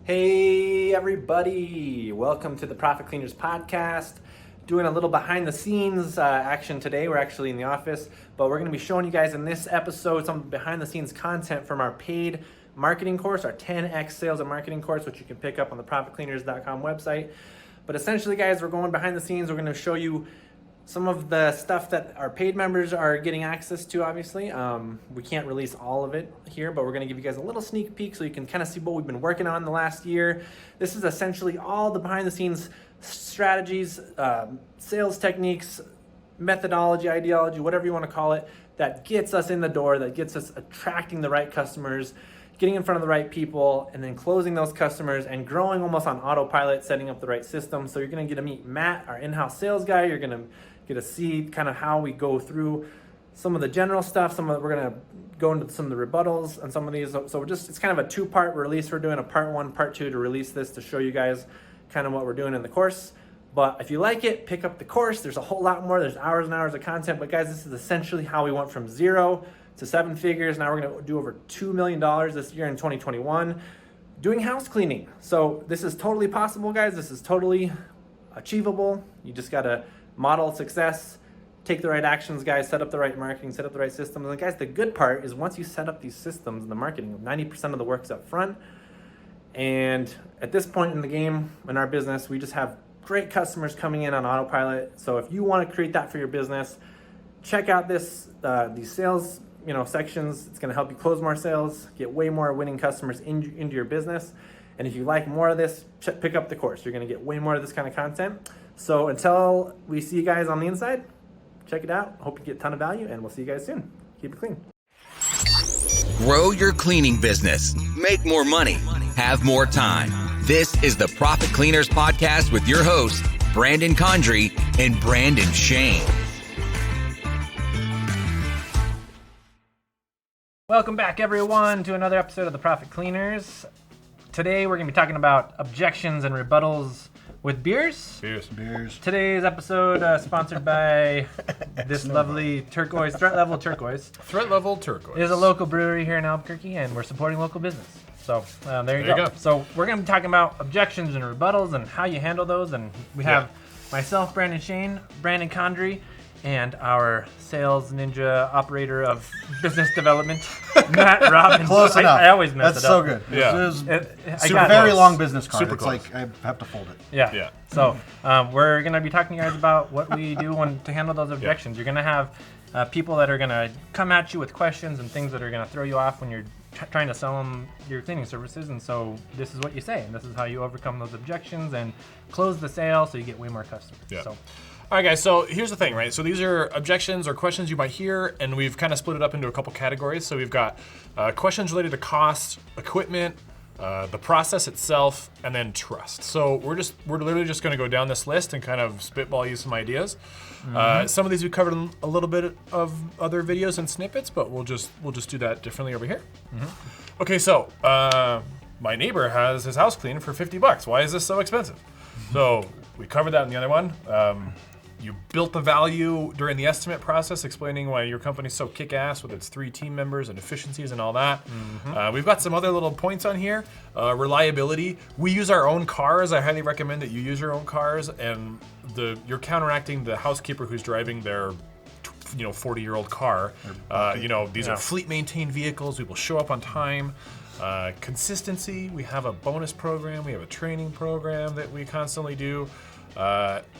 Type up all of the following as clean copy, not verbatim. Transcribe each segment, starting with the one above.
Hey everybody, welcome to the Profit Cleaners podcast. Doing a little behind the scenes action today. We're actually in the office, but we're going to be showing you guys in this episode some behind the scenes content from our paid marketing course, our 10x sales and marketing course, which you can pick up on the profitcleaners.com website. But essentially guys, we're going behind the scenes. We're going to show you some of the stuff that our paid members are getting access to, obviously. We can't release all of it here, but we're gonna give you guys a little sneak peek so you can kind of see what we've been working on the last year. This is essentially all the behind the scenes strategies, sales techniques, methodology, ideology, whatever you wanna call it, that gets us in the door, that gets us attracting the right customers, getting in front of the right people, and then closing those customers and growing almost on autopilot, setting up the right system. So you're gonna get to meet Matt, our in-house sales guy. You're gonna get to see kind of how we go through some of the general stuff. We're gonna go into some of the rebuttals and some of these. So it's kind of a two-part release. We're doing a part one, part two to release this to show you guys kind of what we're doing in the course. But if you like it, pick up the course. There's a whole lot more. There's hours and hours of content. But guys, this is essentially how we went from 0 to 7 figures. Now we're gonna do over $2 million this year in 2021 doing house cleaning. So this is totally possible, guys. This is totally achievable. You just gotta model success, take the right actions, guys, set up the right marketing, set up the right systems. And guys, the good part is once you set up these systems in the marketing, 90% of the work's up front. And at this point in the game, in our business, we just have great customers coming in on autopilot. So if you want to create that for your business, check out these sales sections. It's going to help you close more sales, get way more winning customers into your business. And if you like more of this, pick up the course. You're going to get way more of this kind of content. So until we see you guys on the inside, check it out. Hope you get a ton of value, and we'll see you guys soon. Keep it clean. Grow your cleaning business. Make more money. Have more time. This is the Profit Cleaners Podcast with your hosts, Brandon Condry and Brandon Shane. Welcome back, everyone, to another episode of the Profit Cleaners. Today, we're going to be talking about objections and rebuttals with beers. Beers. Today's episode sponsored by this lovely turquoise, Threat Level Turquoise. Threat Level Turquoise. It is a local brewery here in Albuquerque, and we're supporting local business. So there you go. So we're going to be talking about objections and rebuttals and how you handle those. And we have myself, Brandon Shane, Brandon Condry, and our sales ninja operator of business development, Matt Robbins. Close enough. I always mess That's it so up. good. Yeah. It's a very long business card. Super it's close. like I have to fold it. Yeah. So we're going to be talking to you guys about what we do to handle those objections. You're going to have people that are going to come at you with questions and things that are going to throw you off when you're trying to sell them your cleaning services. And so this is what you say, and this is how you overcome those objections and close the sale so you get way more customers. Yeah. So. All right, guys, so here's the thing, right? So these are objections or questions you might hear, and we've kind of split it up into a couple categories. So we've got questions related to cost, equipment, the process itself, and then trust. So we're literally just going to go down this list and kind of spitball you some ideas. Some of these we covered in a little bit of other videos and snippets, but we'll just do that differently over here. Okay, so my neighbor has his house cleaned for $50. Why is this so expensive? So we covered that in the other one. You built the value during the estimate process, explaining why your company's so kick-ass with its 3 team members and efficiencies and all that. We've got some other little points on here. Reliability. We use our own cars. I highly recommend that you use your own cars, and you're counteracting the housekeeper who's driving their 40-year-old car. These are fleet maintained vehicles. We will show up on time. Consistency. We have a bonus program. We have a training program that we constantly do.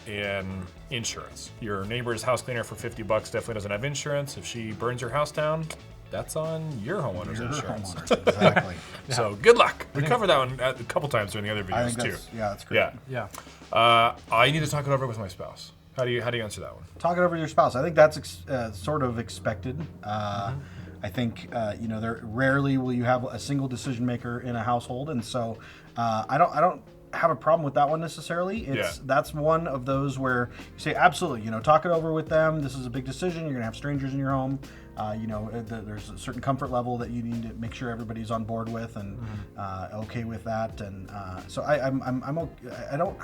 And insurance. Your neighbor's house cleaner for $50 definitely doesn't have insurance. If she burns your house down, that's on your homeowner's insurance. Exactly. So good luck. We covered that one a couple times during the other videos too. That's great. Yeah. I need to talk it over with my spouse. How do you answer that one? Talk it over with your spouse. I think that's sort of expected. I think there rarely will you have a single decision maker in a household, and so I don't have a problem with that one necessarily. That's one of those where you say absolutely, talk it over with them. This is a big decision. You're gonna have strangers in your home. There's a certain comfort level that you need to make sure everybody's on board with and okay with that. And so I'm okay. I don't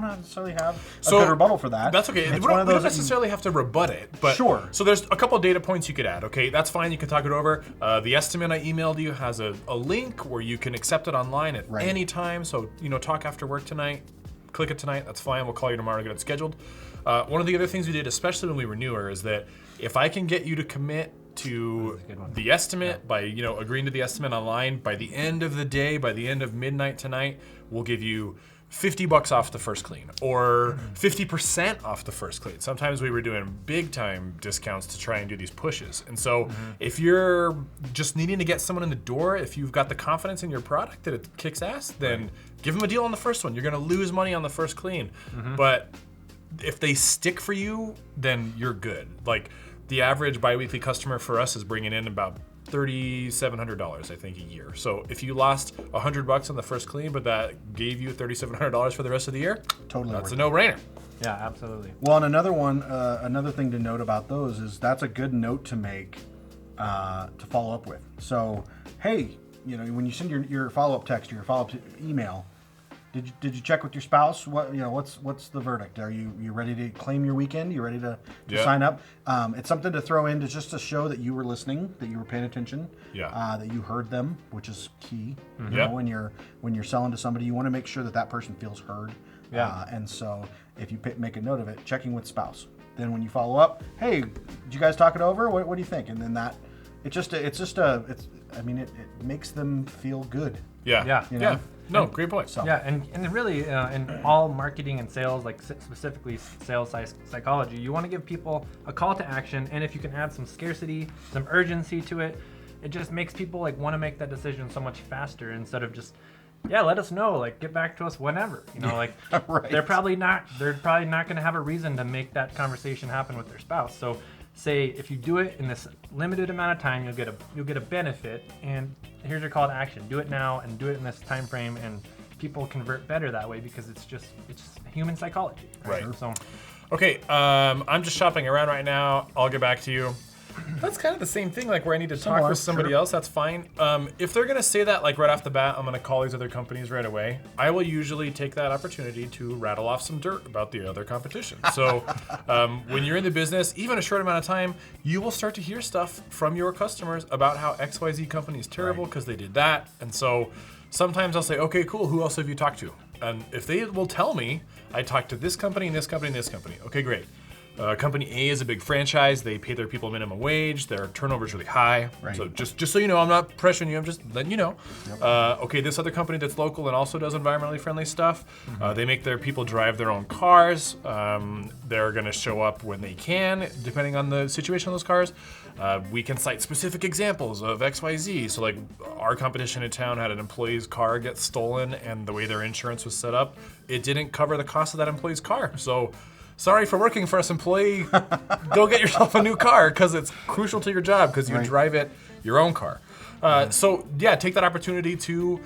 necessarily have a good rebuttal for that. That's okay. We don't necessarily have to rebut it, but sure. So there's a couple data points you could add. Okay, that's fine. You can talk it over. The estimate I emailed you has a link where you can accept it online at any time. So talk after work tonight. Click it tonight. That's fine. We'll call you tomorrow to get it scheduled. One of the other things we did, especially when we were newer, is that if I can get you to commit to the estimate by agreeing to the estimate online, by the end of the day, by the end of midnight tonight, we'll give you $50 off the first clean or 50% off the first clean. Sometimes we were doing big time discounts to try and do these pushes. And so if you're just needing to get someone in the door, if you've got the confidence in your product that it kicks ass, then give them a deal on the first one. You're gonna lose money on the first clean. But if they stick for you, then you're good. Like the average biweekly customer for us is bringing in about $3,700, I think, a year. So if you lost $100 on the first clean, but that gave you $3,700 for the rest of the year, that's a no-brainer. Yeah, absolutely. Well, and another thing to note about those is that's a good note to make to follow up with. So, hey, when you send your follow-up text or your follow-up email, did you check with your spouse? What's the verdict? Are you ready to claim your weekend? You ready to sign up? It's something to throw in just to show that you were listening, that you were paying attention, that you heard them, which is key. When you're selling to somebody, you want to make sure that person feels heard. And so if you make a note of it, checking with spouse. Then when you follow up, hey, did you guys talk it over? What do you think? And then it makes them feel good. No, great point. So. Yeah, and really in all marketing and sales, like specifically sales psychology, you want to give people a call to action, and if you can add some scarcity, some urgency to it, it just makes people want to make that decision so much faster instead of just let us know, get back to us whenever. Right. They're probably not going to have a reason to make that conversation happen with their spouse. So say if you do it in this limited amount of time, you'll get a benefit, and here's your call to action. Do it now and do it in this time frame, and people convert better that way because it's human psychology. Right. So, okay, I'm just shopping around right now. I'll get back to you. That's kind of the same thing, where I need to talk with somebody else, that's fine. If they're gonna say that right off the bat, I'm gonna call these other companies right away, I will usually take that opportunity to rattle off some dirt about the other competition. So when you're in the business, even a short amount of time, you will start to hear stuff from your customers about how XYZ company is terrible because they did that. And so sometimes I'll say, okay, cool, who else have you talked to? And if they will tell me, I talked to this company and this company and this company, okay, great. Company A is a big franchise. They pay their people minimum wage. Their turnover is really high. Right. So just so you know, I'm not pressuring you. I'm just letting you know. Yep. Okay, this other company that's local and also does environmentally friendly stuff. They make their people drive their own cars. They're going to show up when they can, depending on the situation of those cars. We can cite specific examples of XYZ. So our competition in town had an employee's car get stolen, and the way their insurance was set up, it didn't cover the cost of that employee's car. So sorry for working for us, employee. Go get yourself a new car because it's crucial to your job because you drive your own car. So take that opportunity to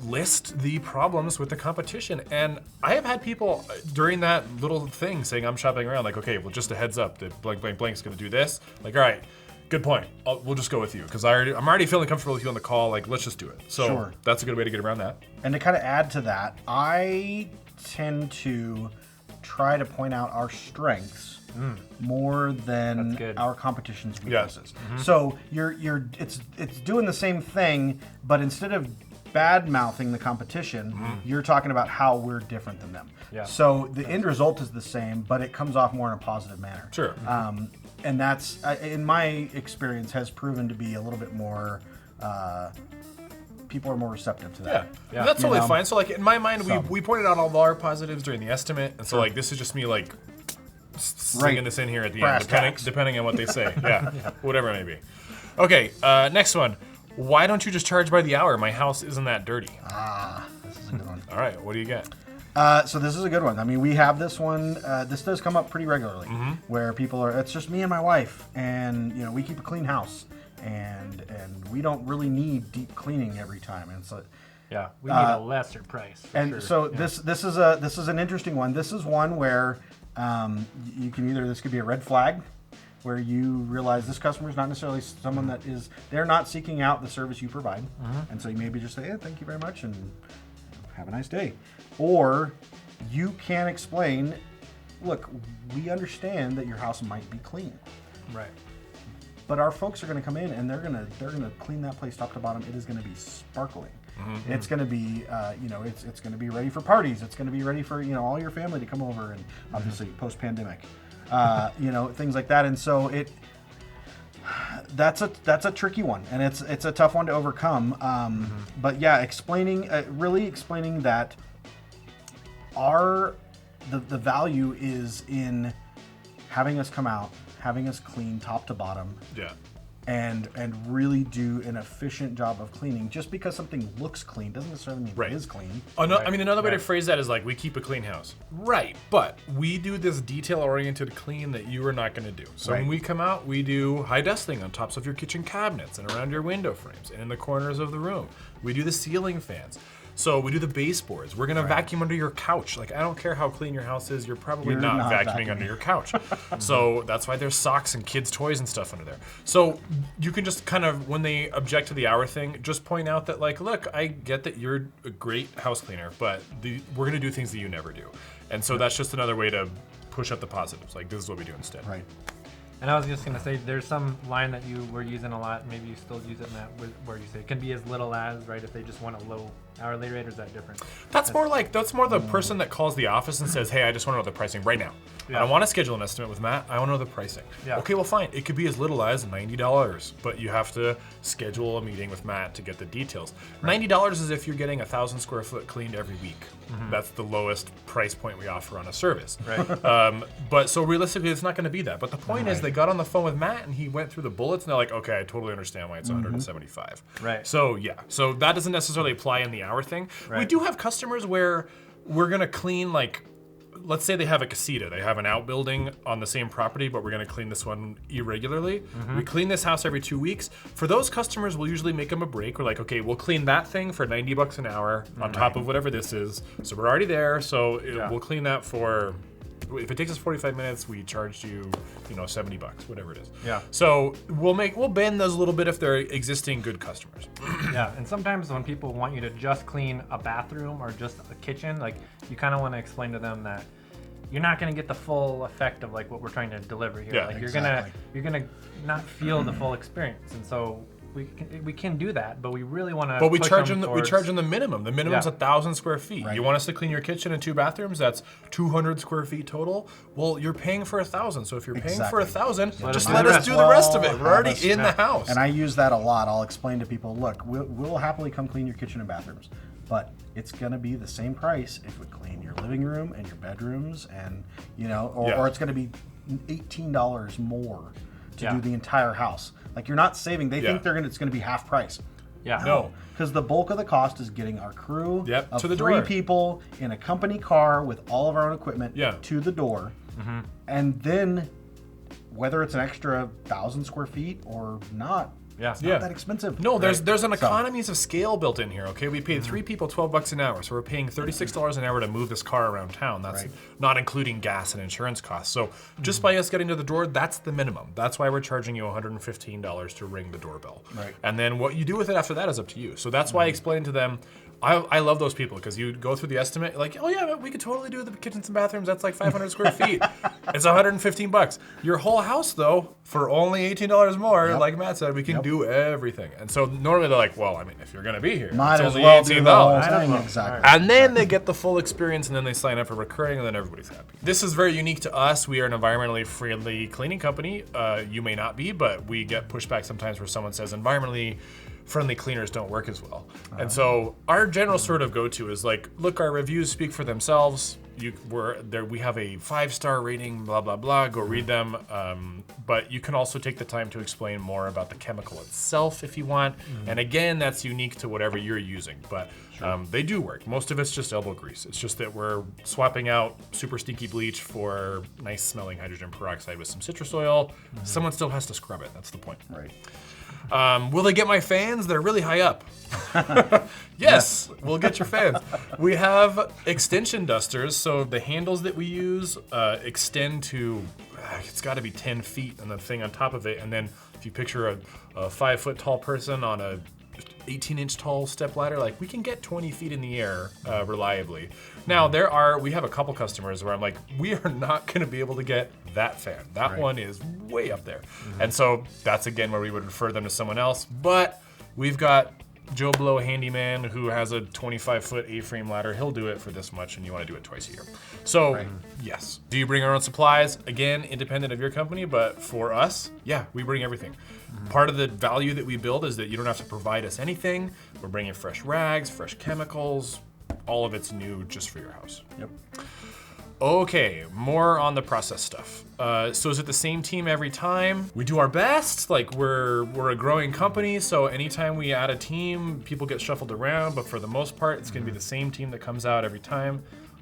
list the problems with the competition. And I have had people during that little thing saying, I'm shopping around, okay, well, just a heads up that blank, blank, blank is going to do this. All right, good point. We'll just go with you because I'm already feeling comfortable with you on the call. Let's just do it. So that's a good way to get around that. And to kind of add to that, I tend to try to point out our strengths more than our competition's weaknesses. So it's doing the same thing, but instead of bad mouthing the competition, you're talking about how we're different than them. Yeah. So the end result is the same, but it comes off more in a positive manner. Sure. And that's, in my experience, has proven to be a little bit more. People are more receptive to that. Yeah. That's totally fine. So in my mind, we pointed out all of our positives during the estimate, and so this is just me slinging this in here at the end, depending on what they say. Whatever it may be. Okay, next one. Why don't you just charge by the hour? My house isn't that dirty. This is a good one. All right, what do you get? So this is a good one. I mean, we have this one. This does come up pretty regularly, where people are. It's just me and my wife, and we keep a clean house. And we don't really need deep cleaning every time, and so we need a lesser price. So this is an interesting one. This is one where this could be a red flag, where you realize this customer is not necessarily someone that is, they're not seeking out the service you provide. And so you maybe just say, hey, thank you very much and have a nice day. Or you can explain, look, we understand that your house might be clean. Right. But our folks are going to come in and they're going to clean that place top to bottom. It is going to be sparkling. It's going to be, it's going to be ready for parties. It's going to be ready for, all your family to come over, and obviously post-pandemic, things like that. And so that's a tricky one, and it's a tough one to overcome. But yeah, really explaining that the value is in having us come out, having us clean top to bottom. Yeah. And really do an efficient job of cleaning. Just because something looks clean doesn't necessarily mean it is clean. Another way to phrase that is like, we keep a clean house. Right, but we do this detail-oriented clean that you are not going to do. So when we come out, we do high dusting on tops of your kitchen cabinets and around your window frames and in the corners of the room. We do the ceiling fans. So we do the baseboards. We're gonna vacuum under your couch. Like, I don't care how clean your house is, you're probably not vacuuming under your couch. So that's why there's socks and kids' toys and stuff under there. So you can just kind of, when they object to the hour thing, just point out that, like, look, I get that you're a great house cleaner, but we're gonna do things that you never do. And so that's just another way to push up the positives. Like, this is what we do instead. Right. And I was just gonna say, there's some line that you were using a lot, maybe you still use it, Matt, where you say it can be as little as, right, if they just want a low hourly rate, or is that different? That's more the person that calls the office and says, hey, I just want to know the pricing right now. I don't want to schedule an estimate with Matt, I want to know the pricing. Okay, well fine, it could be as little as $90, but you have to schedule a meeting with Matt to get the details. $90 is if you're getting 1,000 square foot cleaned every week. That's the lowest price point we offer on a service. Right. But so realistically, it's not going to be that. But the point is, they got on the phone with Matt and he went through the bullets and they're like, okay, I totally understand why it's 175. Right. So yeah, so that doesn't necessarily apply in the hour thing. Right. We do have customers where we're going to clean, like, let's say they have a casita. They have an outbuilding on the same property, but we're going to clean this one irregularly. We clean this house every 2 weeks. For those customers, we'll usually make them a break. We're like, okay, we'll clean that thing for $90 an hour on top of whatever this is. So we're already there. So we'll clean that for, if it takes us 45 minutes, we charge you, $70, whatever it is. Yeah. So we'll bend those a little bit if they're existing good customers. Yeah, and sometimes when people want you to just clean a bathroom or just a kitchen, like, you kind of want to explain to them that you're not going to get the full effect of, like, what we're trying to deliver here. Yeah, like, exactly. you're gonna not feel the full experience, and so we can do that, but we really want to. But we charge them the minimum. The minimum's 1,000 square feet. Right. You want us to clean your kitchen and 2 bathrooms? That's 200 square feet total. Well, you're paying for 1,000. So if you're paying for 1,000, just let us do the rest of it. We're already in the house. And I use that a lot. I'll explain to people, look, we'll happily come clean your kitchen and bathrooms, but it's going to be the same price if we clean your living room and your bedrooms, and or it's going to be $18 more to do the entire house. Like, you're not saving. They think it's going to be half price. Yeah. No. Because the bulk of the cost is getting our crew of to the 3 door. people in a company car with all of our own equipment to the door. And then, whether it's an extra 1,000 square feet or not, it's not that expensive. No, there's an economies of scale built in here. Okay, we paid 3 people $12 an hour, so we're paying $36 an hour to move this car around town. That's not including gas and insurance costs. So just by us getting to the door, that's the minimum. That's why we're charging you $115 to ring the doorbell. Right. And then what you do with it after that is up to you. So that's why I explained to them. I love those people, because you go through the estimate, like, oh yeah, we could totally do the kitchens and bathrooms. That's like 500 square feet. It's $115. Your whole house, though, for only $18 more, like Matt said, we can do everything. And so normally they're like, well, I mean, if you're going to be here, might it's as only well do $18. the whole thing. Exactly. And then they get the full experience, and then they sign up for recurring, and then everybody's happy. This is very unique to us. We are an environmentally friendly cleaning company. You may not be, but we get pushback sometimes where someone says environmentally friendly cleaners don't work as well. And so our general sort of go-to is like, look, our reviews speak for themselves. We have a 5-star rating, blah, blah, blah, go read them. But you can also take the time to explain more about the chemical itself if you want. And again, that's unique to whatever you're using, but they do work. Most of it's just elbow grease. It's just that we're swapping out super stinky bleach for nice smelling hydrogen peroxide with some citrus oil. Someone still has to scrub it, that's the point. Right. Will they get my fans? They're really high up. Yes, we'll get your fans. We have extension dusters, so the handles that we use extend to, it's got to be 10 feet, and the thing on top of it, and then if you picture a 5-foot tall person on a 18-inch tall step ladder, like we can get 20 feet in the air reliably. Now we have a couple customers where I'm like, we are not going to be able to get that fan. That one is way up there. And so that's again where we would refer them to someone else. But we've got Joe Blow handyman who has a 25-foot A-frame ladder. He'll do it for this much, and you want to do it twice a year. So yes. Do you bring our own supplies? Again, independent of your company, but for us, yeah, we bring everything. Part of the value that we build is that you don't have to provide us anything. We're bringing fresh rags, fresh chemicals. All of it's new just for your house. Yep. Okay, more on the process stuff. So is it the same team every time? We do our best. Like we're a growing company, so anytime we add a team, people get shuffled around. But for the most part, it's going to be the same team that comes out every time.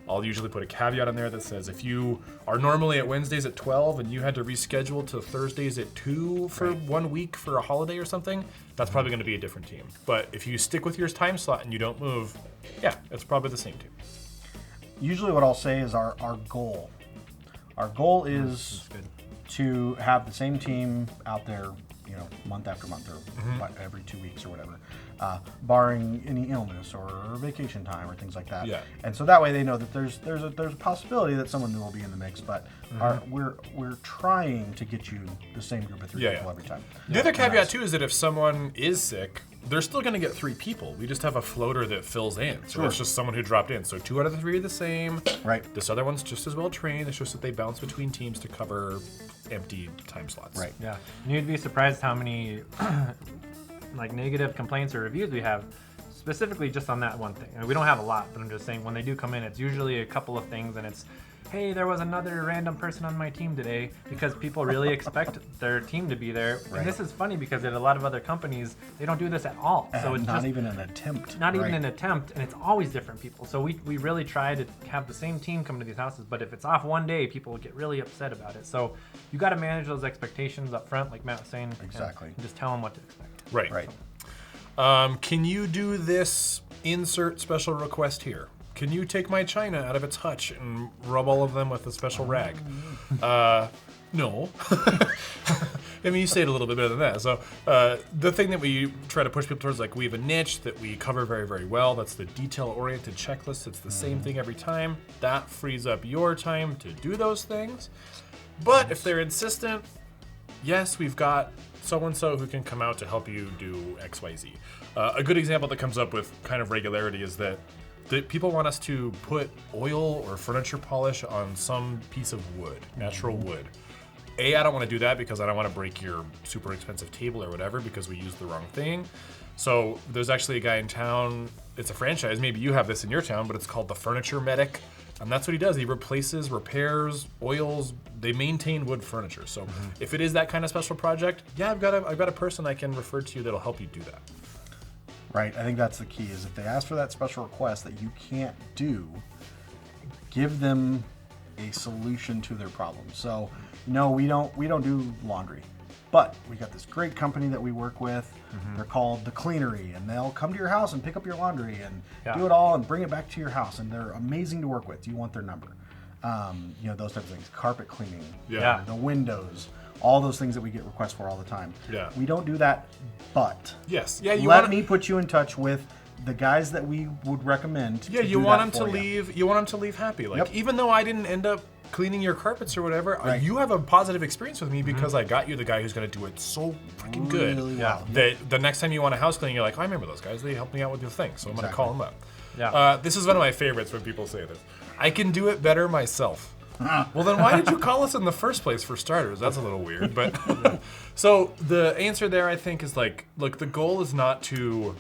I'll usually put a caveat on there that says if you are normally at Wednesdays at 12 and you had to reschedule to Thursdays at 2 for 1 week for a holiday or something, that's probably going to be a different team. But if you stick with your time slot and you don't move, yeah, it's probably the same team. Usually what I'll say is our goal. Our goal is to have the same team out there, month after month or every 2 weeks or whatever, barring any illness or vacation time or things like that. Yeah. And so that way they know that there's a possibility that someone new will be in the mix, but we're trying to get you the same group of 3 people every time. The other caveat too is that if someone is sick, they're still going to get 3 people. We just have a floater that fills in. So it's just someone who dropped in. So 2 out of the 3 are the same. Right. This other one's just as well trained. It's just that they bounce between teams to cover empty time slots. Right. Yeah. And you'd be surprised how many like negative complaints or reviews we have specifically just on that one thing. I mean, we don't have a lot, but I'm just saying when they do come in, it's usually a couple of things, and it's, hey, there was another random person on my team today, because people really expect their team to be there. Right. And this is funny because at a lot of other companies, they don't do this at all. So it's not just even an attempt. Not even an attempt, and it's always different people. So we really try to have the same team come to these houses, but if it's off one day, people get really upset about it. So you got to manage those expectations up front, like Matt was saying. Exactly. And just tell them what to expect. Right. Right. Can you do this insert special request here? Can you take my china out of its hutch and rub all of them with a special rag? No. I mean, you say it a little bit better than that. So the thing that we try to push people towards, like we have a niche that we cover very, very well. That's the detail-oriented checklist. It's the same thing every time. That frees up your time to do those things. But if they're insistent, yes, we've got so-and-so who can come out to help you do X, Y, Z. A good example that comes up with kind of regularity is that people want us to put oil or furniture polish on some piece of wood, natural wood. I don't want to do that because I don't want to break your super expensive table or whatever because we used the wrong thing. So there's actually a guy in town, it's a franchise, maybe you have this in your town, but it's called the Furniture Medic. And that's what he does. He replaces, repairs, oils, they maintain wood furniture. So if it is that kind of special project, yeah, I've got a person I can refer to that'll help you do that. Right. I think that's the key, is if they ask for that special request that you can't do, give them a solution to their problem. So no, we don't do laundry, but we got this great company that we work with. They're called The Cleanery, and they'll come to your house and pick up your laundry and do it all and bring it back to your house. And they're amazing to work with. Do you want their number? Those types of things. Carpet cleaning, the windows, all those things that we get requests for all the time. Yeah. We don't do that, but let me put you in touch with the guys that we would recommend. Yeah, you want them to leave. You want them to leave happy. Like even though I didn't end up cleaning your carpets or whatever, you have a positive experience with me because I got you the guy who's going to do it so freaking good that the next time you want a house cleaning, you're like, I remember those guys. They helped me out with the thing, so I'm going to call them up. Yeah. This is one of my favorites when people say this. I can do it better myself. Well, then why did you call us in the first place, for starters? That's a little weird. But so the answer there, I think, is like, look, the goal is not to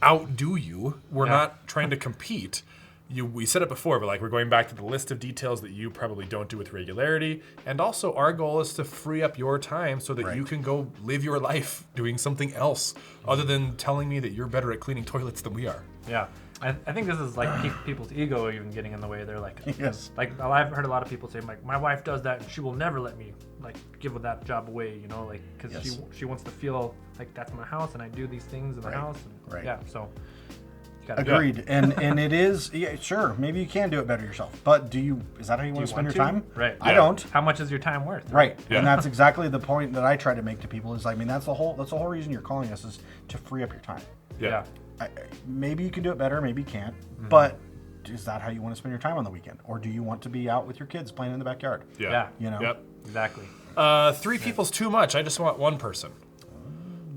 outdo you. We're not trying to compete. We said it before, but like we're going back to the list of details that you probably don't do with regularity. And also our goal is to free up your time so that you can go live your life doing something else other than telling me that you're better at cleaning toilets than we are. Yeah. I think this is like people's ego even getting in the way. They're like, yes. Like I've heard a lot of people say, like, my wife does that and she will never let me like give that job away, like because she wants to feel like that's my house and I do these things in the house. And, so Agreed. And it is, sure, maybe you can do it better yourself. But is that how you want to spend your time? Right. I don't. How much is your time worth? Right. Yeah. And that's exactly the point that I try to make to people is, that's the whole reason you're calling us, is to free up your time. Yeah. Maybe you can do it better, maybe you can't. But is that how you want to spend your time on the weekend? Or do you want to be out with your kids playing in the backyard? Yeah. Yep. Exactly. 3 people's too much. I just want 1 person.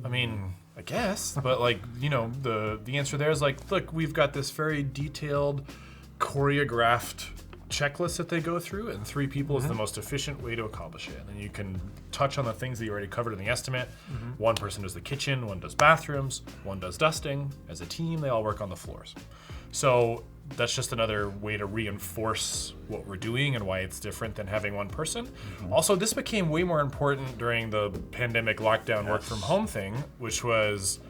I mean, I guess, but the answer there is look, we've got this very detailed, choreographed checklist that they go through, and 3 people is the most efficient way to accomplish it. And then you can touch on the things that you already covered in the estimate. 1 person does the kitchen, 1 does bathrooms, 1 does dusting. As a team, they all work on the floors. So that's just another way to reinforce what we're doing and why it's different than having 1 person. Also, this became way more important during the pandemic lockdown work from home thing, which was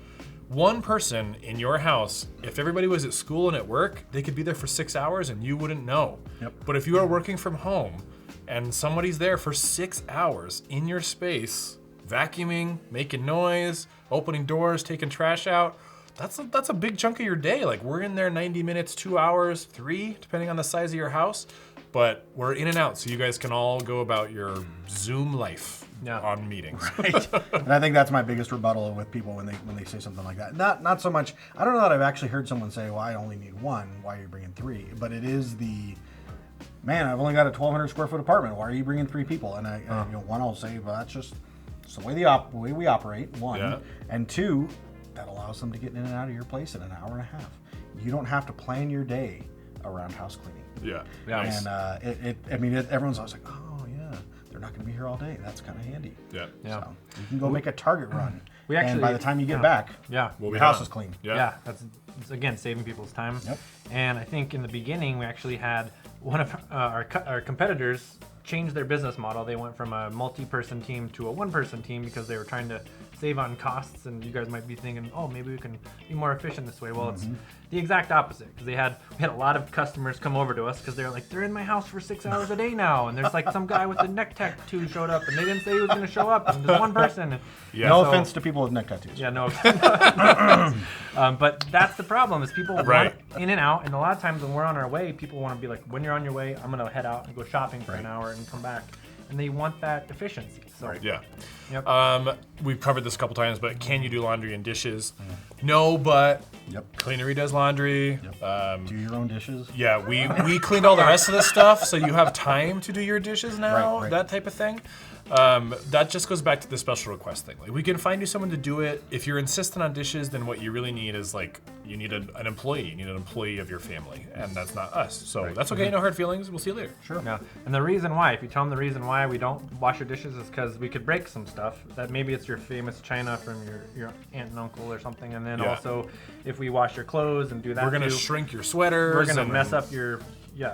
1 person in your house. If everybody was at school and at work, they could be there for 6 hours and you wouldn't know. But if you are working from home and somebody's there for 6 hours in your space, vacuuming, making noise, opening doors, taking trash out, that's a big chunk of your day. We're in there 90 minutes, 2 hours, 3, depending on the size of your house. But we're in and out, so you guys can all go about your Zoom life on meetings. Right. And I think that's my biggest rebuttal with people when they say something like that. Not so much. I don't know that I've actually heard someone say, "Well, I only need 1. Why are you bringing 3?" But it is man, I've only got a 1,200 square foot apartment. Why are you bringing 3 people? And one, I'll say, well, that's just the way we operate. 1, and 2. That allows them to get in and out of your place in an hour and a half. You don't have to plan your day around house cleaning. Yeah. Nice. And everyone's always like, oh yeah, they're not going to be here all day. That's kind of handy. Yeah. So you can go make a Target run. And by the time you get back, your house is clean. Yeah. That's again saving people's time. Yep. And I think in the beginning we actually had one of our competitors change their business model. They went from a multi-person team to a 1-person team because they were trying to save on costs. And you guys might be thinking, oh, maybe we can be more efficient this way. Well, it's the exact opposite, because we had a lot of customers come over to us because they're like, they're in my house for 6 hours a day now, and there's some guy with a neck tattoo showed up, and they didn't say he was going to show up, and there's 1 person. No offense to people with neck tattoos. Yeah, no. But that's the problem, is people want in and out, and a lot of times when we're on our way, people want to be like, when you're on your way, I'm going to head out and go shopping for an hour and come back. And they want that efficiency. So we've covered this a couple times, but can you do laundry and dishes? No, but Cleanery does laundry. Do your own dishes. Yeah, we cleaned all the rest of the stuff, so you have time to do your dishes now, that type of thing. That just goes back to the special request thing. We can find you someone to do it. If you're insistent on dishes, then what you really need is you need an employee. You need an employee of your family, and that's not us. So that's okay. No hard feelings. We'll see you later. Sure. Yeah. And the reason why, if you tell them the reason why we don't wash your dishes, is because we could break some stuff. That maybe it's your famous china from your aunt and uncle or something, and then also if we wash your clothes and do that, we're gonna shrink your sweaters. We're gonna mess up your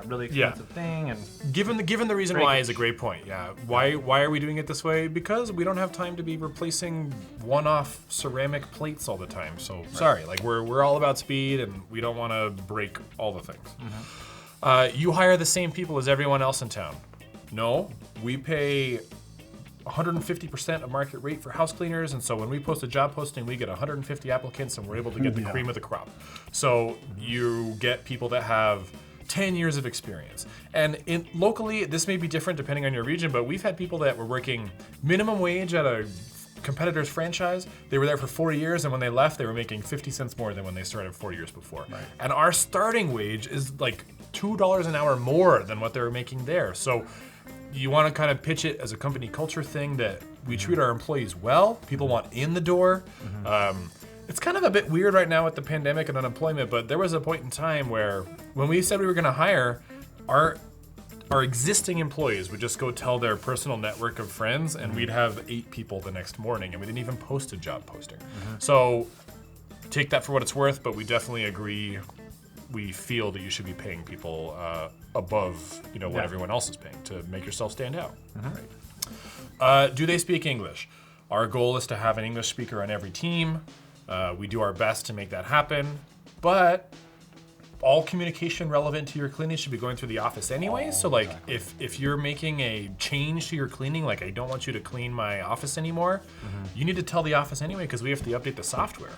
really expensive thing. And given the reason why is a great point. Yeah. Why are we doing it this way? Because we don't have time to be replacing one-off ceramic plates all the time. So sorry, we're all about speed, and we don't want to break all the things. You hire the same people as everyone else in town. No, we pay 150% of market rate for house cleaners, and so when we post a job posting, we get 150 applicants, and we're able to get the cream of the crop. So you get people that have 10 years of experience. And locally, this may be different depending on your region, but we've had people that were working minimum wage at a competitor's franchise. They were there for 4 years, and when they left, they were making 50 cents more than when they started 4 years before. And our starting wage is $2 an hour more than what they were making there. So you want to kind of pitch it as a company culture thing that we treat our employees well. People want in the door. It's kind of a bit weird right now with the pandemic and unemployment, but there was a point in time where when we said we were going to hire, our existing employees would just go tell their personal network of friends, and we'd have 8 people the next morning, and we didn't even post a job posting. So take that for what it's worth, but we definitely agree. We feel that you should be paying people above, what everyone else is paying to make yourself stand out. Do they speak English? Our goal is to have an English speaker on every team. We do our best to make that happen, but all communication relevant to your cleaning should be going through the office anyway. So if you're making a change to your cleaning, I don't want you to clean my office anymore, you need to tell the office anyway, because we have to update the software.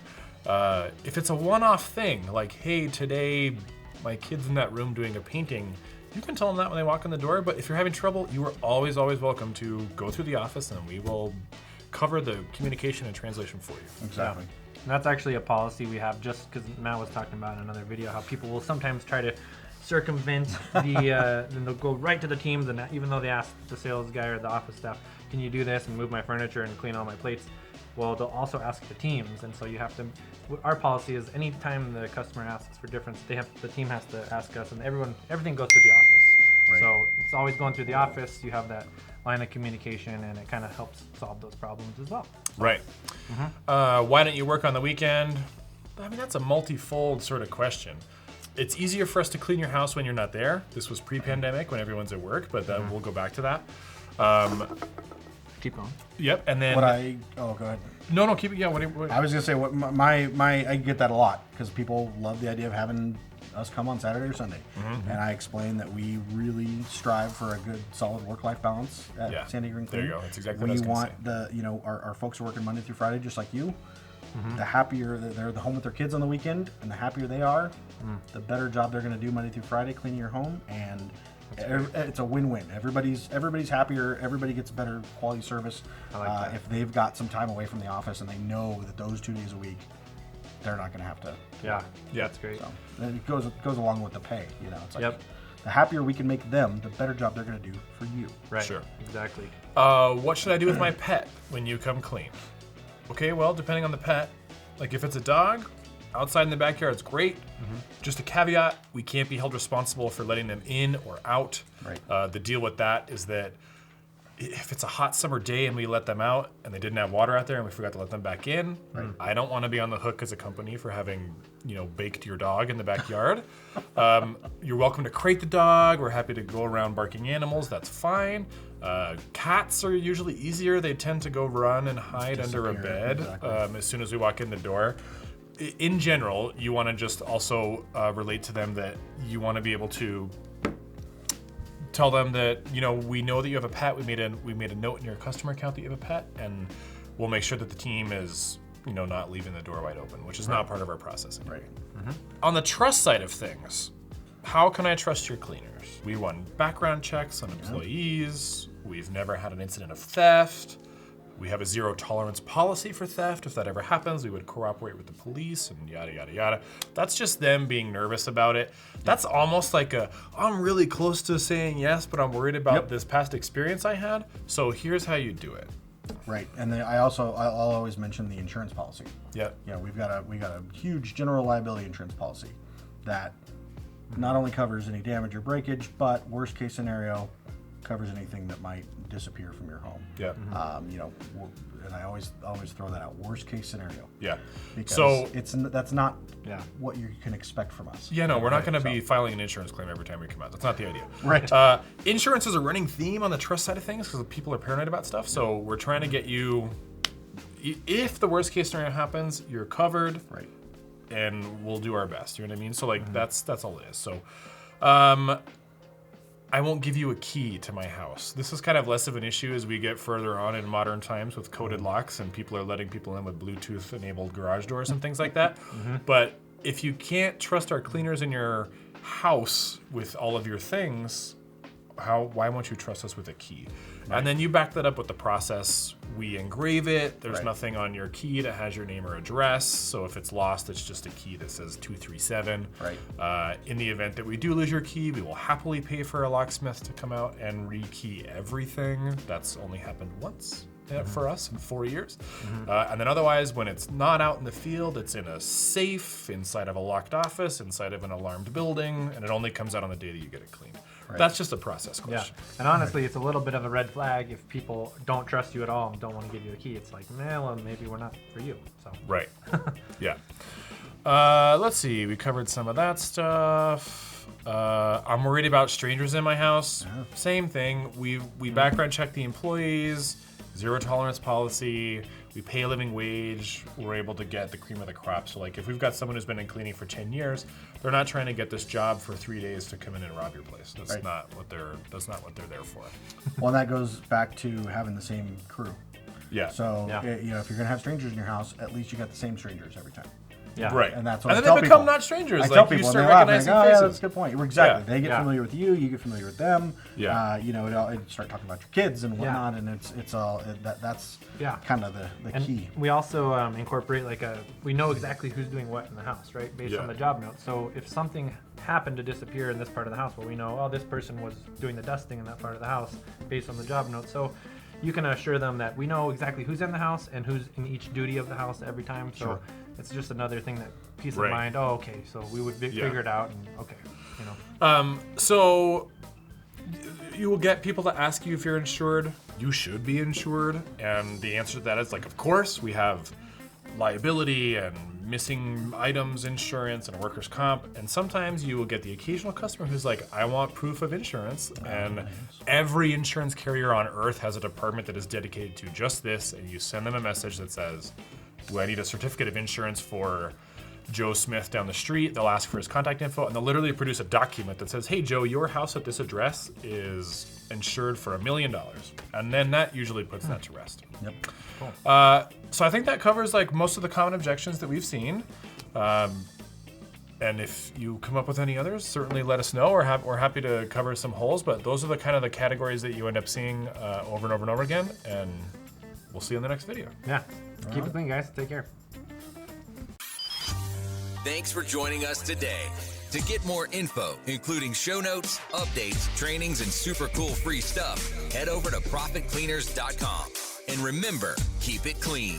If it's a one-off thing, like, hey, today my kid's in that room doing a painting, you can tell them that when they walk in the door. But if you're having trouble, you are always welcome to go through the office, and we will cover the communication and translation for you. Exactly. And that's actually a policy we have, just because Matt was talking about in another video how people will sometimes try to circumvent the, then they'll go right to the teams, and even though they ask the sales guy or the office staff, can you do this and move my furniture and clean all my plates? Well, they'll also ask the teams, and so you have to. Our policy is anytime the customer asks for difference, the team has to ask us, and everything goes through the office. Right. So it's always going through the office. You have that line of communication, and it kind of helps solve those problems as well. Right. Why don't you work on the weekend? I mean, that's a multifold sort of question. It's easier for us to clean your house when you're not there. This was pre-pandemic when everyone's at work, but we'll go back to that. Keep going. Yep, and then go ahead. No, keep it. Yeah, what I was gonna say what my I get that a lot because people love the idea of having us come on Saturday or Sunday, and I explain that we really strive for a good, solid work-life balance at Sandy Green Cleaning. There you go. That's exactly what I was We gonna want say. our folks are working Monday through Friday just like you. The happier they're at the home with their kids on the weekend, and the happier they are, the better job they're going to do Monday through Friday cleaning your home, and it's a win-win. Everybody's happier. Everybody gets better quality service. I like that. If they've got some time away from the office and they know that those 2 days a week, they're not going to have to. Yeah, that's great. So and it goes along with the pay. It's like Yep. the happier we can make them, the better job they're going to do for you. Right. Sure. Exactly. What should I do with my pet when you come clean? Okay, well, depending on the pet, like if it's a dog, outside in the backyard, it's great. Just a caveat, we can't be held responsible for letting them in or out. Right. The deal with that is that if it's a hot summer day and we let them out and they didn't have water out there and we forgot to let them back in, I don't want to be on the hook as a company for having, baked your dog in the backyard. You're welcome to crate the dog. We're happy to go around barking animals. That's fine. Cats are usually easier. They tend to go run and hide under a bed as soon as we walk in the door. In general, you want to just also relate to them that you want to be able to tell them that we know that you have a pet. We made a note in your customer account that you have a pet, and we'll make sure that the team is not leaving the door wide open, which is not part of our processing. Right. On the trust side of things, how can I trust your cleaners? We run background checks on employees. We've never had an incident of theft. We have a zero tolerance policy for theft. If that ever happens, we would cooperate with the police and yada, yada, yada. That's just them being nervous about it. That's almost like I'm really close to saying yes, but I'm worried about this past experience I had. So here's how you do it. Right. And then I'll always mention the insurance policy. Yep. We got a huge general liability insurance policy that not only covers any damage or breakage, but worst case scenario, covers anything that might disappear from your home. Yeah. And I always throw that out. Worst case scenario. Yeah. Because that's not what you can expect from us. Yeah, no, we're not going to be filing an insurance claim every time we come out. That's not the idea. Right. Insurance is a running theme on the trust side of things because people are paranoid about stuff. So we're trying to get you, if the worst case scenario happens, you're covered. Right. And we'll do our best. You know what I mean? So that's all it is. So, I won't give you a key to my house. This is kind of less of an issue as we get further on in modern times with coded locks and people are letting people in with Bluetooth-enabled garage doors and things like that. But if you can't trust our cleaners in your house with all of your things, why won't you trust us with a key? Right. And then you back that up with the process. We engrave it. There's nothing on your key that has your name or address. So if it's lost, it's just a key that says 237. Right. In the event that we do lose your key, we will happily pay for a locksmith to come out and rekey everything. That's only happened once for us in 4 years. And then otherwise, when it's not out in the field, it's in a safe, inside of a locked office, inside of an alarmed building, and it only comes out on the day that you get it cleaned. Right. That's just a process question. Yeah, and honestly, it's a little bit of a red flag if people don't trust you at all and don't want to give you a key. It's like, well, maybe we're not for you. So. Right. Yeah. Let's see. We covered some of that stuff. I'm worried about strangers in my house. Yeah. Same thing. We background check the employees. Zero tolerance policy. We pay a living wage. We're able to get the cream of the crop. So like if we've got someone who's been in cleaning for 10 years, they're not trying to get this job for 3 days to come in and rob your place. That's not what they're there for. Well, that goes back to having the same crew. Yeah. So if you're gonna have strangers in your house, at least you got the same strangers every time. Yeah. Right. And that's what then I tell they become people. not strangers. I like tell you people, start and they laugh, and they recognizing go, oh, yeah, faces. that's a good point. Exactly. Yeah. They get familiar with you. You get familiar with them. Yeah. You know, you start talking about your kids and whatnot, and it's all that's kind of the key. We also incorporate we know exactly who's doing what in the house, right? Based on the job notes. So if something happened to disappear in this part of the house, well, we know, this person was doing the dusting in that part of the house based on the job notes. So you can assure them that we know exactly who's in the house and who's in each duty of the house every time. So it's just another thing that peace of mind. Oh, okay. So we would figure it out, and okay, you know. So you will get people to ask you if you're insured. You should be insured, and the answer to that is of course we have liability and missing items insurance and workers' comp, and sometimes you will get the occasional customer who's like, I want proof of insurance, and every insurance carrier on earth has a department that is dedicated to just this, and you send them a message that says, do I need a certificate of insurance for Joe Smith down the street? They'll ask for his contact info, and they'll literally produce a document that says, hey Joe, your house at this address is insured for $1 million, and then that usually puts that to rest. Yep. Cool. So I think that covers most of the common objections that we've seen. And if you come up with any others, certainly let us know. We're happy to cover some holes, but those are the kind of the categories that you end up seeing over and over and over again. And we'll see you in the next video. Yeah. Keep it clean, guys. Take care. Thanks for joining us today. To get more info, including show notes, updates, trainings, and super cool free stuff, head over to profitcleaners.com. And remember, keep it clean.